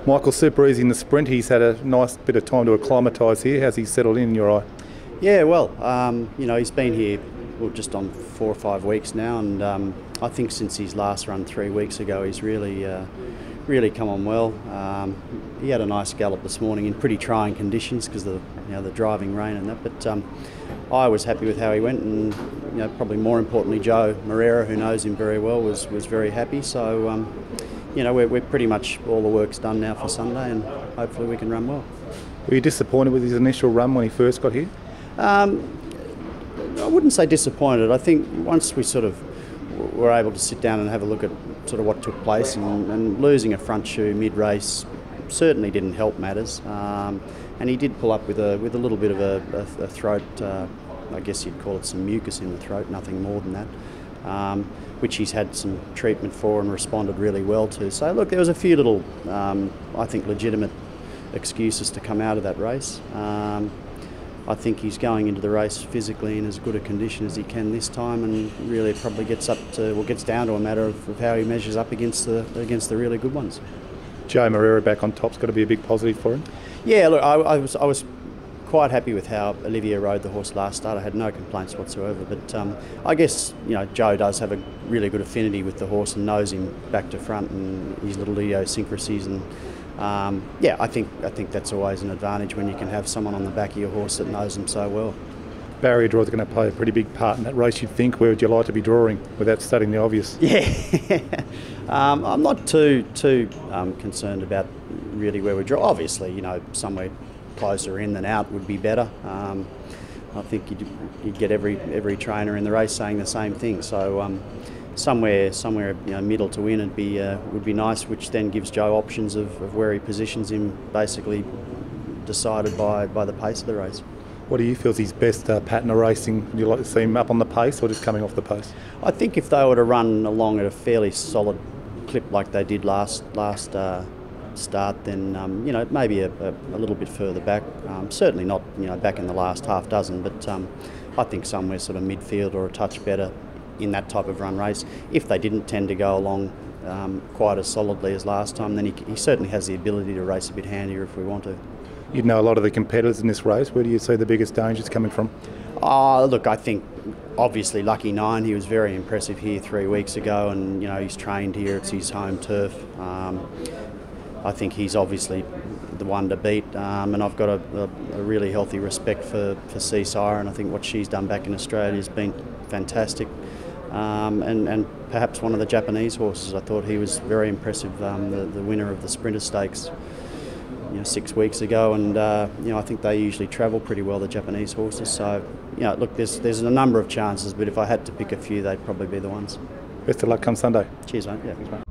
Michael, super easy in the sprint. He's had a nice bit of time to acclimatise here. How's he settled in your eye? Yeah, well, he's been here just on 4 or 5 weeks now, and I think since his last run 3 weeks ago, he's really come on well. He had a nice gallop this morning in pretty trying conditions because of the driving rain and that. But I was happy with how he went, and probably more importantly, Joe Moreira, who knows him very well, was very happy. So we're pretty much all the work's done now for Sunday, and hopefully we can run well. Were you disappointed with his initial run when he first got here? I wouldn't say disappointed. I think once we sort of were able to sit down and have a look at sort of what took place, and losing a front shoe mid-race certainly didn't help matters. And he did pull up with a little bit of a throat, I guess you'd call it some mucus in the throat, nothing more than that, which he's had some treatment for and responded really well to. So look, there was a few little, I think, legitimate excuses to come out of that race. I think he's going into the race physically in as good a condition as he can this time, and really probably gets down to a matter of how he measures up against the really good ones. Joe Moreira back on top's got to be a big positive for him. Yeah, look, I was quite happy with how Olivia rode the horse last start. I had no complaints whatsoever, but I guess Joe does have a really good affinity with the horse and knows him back to front and his little idiosyncrasies, and I think that's always an advantage when you can have someone on the back of your horse that knows him so well. Barrier draws are going to play a pretty big part in that race, you'd think. Where would you like to be drawing without stating the obvious? Yeah, I'm not too concerned about really where we draw. Obviously, somewhere closer in than out would be better. I think you'd get every trainer in the race saying the same thing. So somewhere middle to win would be nice, which then gives Joe options of where he positions him, basically decided by the pace of the race. What do you feel is his best pattern of racing? Would you like to see him up on the pace or just coming off the pace? I think if they were to run along at a fairly solid clip like they did last start, then maybe a little bit further back. Certainly not back in the last half dozen, but I think somewhere sort of midfield or a touch better in that type of run race. If they didn't tend to go along quite as solidly as last time, then he certainly has the ability to race a bit handier if we want to. You'd know a lot of the competitors in this race. Where do you see the biggest dangers coming from? Look, I think obviously Lucky 9, he was very impressive here 3 weeks ago, and he's trained here, it's his home turf. I think he's obviously the one to beat, and I've got a really healthy respect for Siren. I think what she's done back in Australia has been fantastic, and perhaps one of the Japanese horses. I thought he was very impressive, the winner of the Sprinter Stakes 6 weeks ago, and I think they usually travel pretty well, the Japanese horses. So look, there's a number of chances, but if I had to pick a few, they'd probably be the ones. Best of luck come Sunday. Cheers, mate. Yeah, thanks, mate.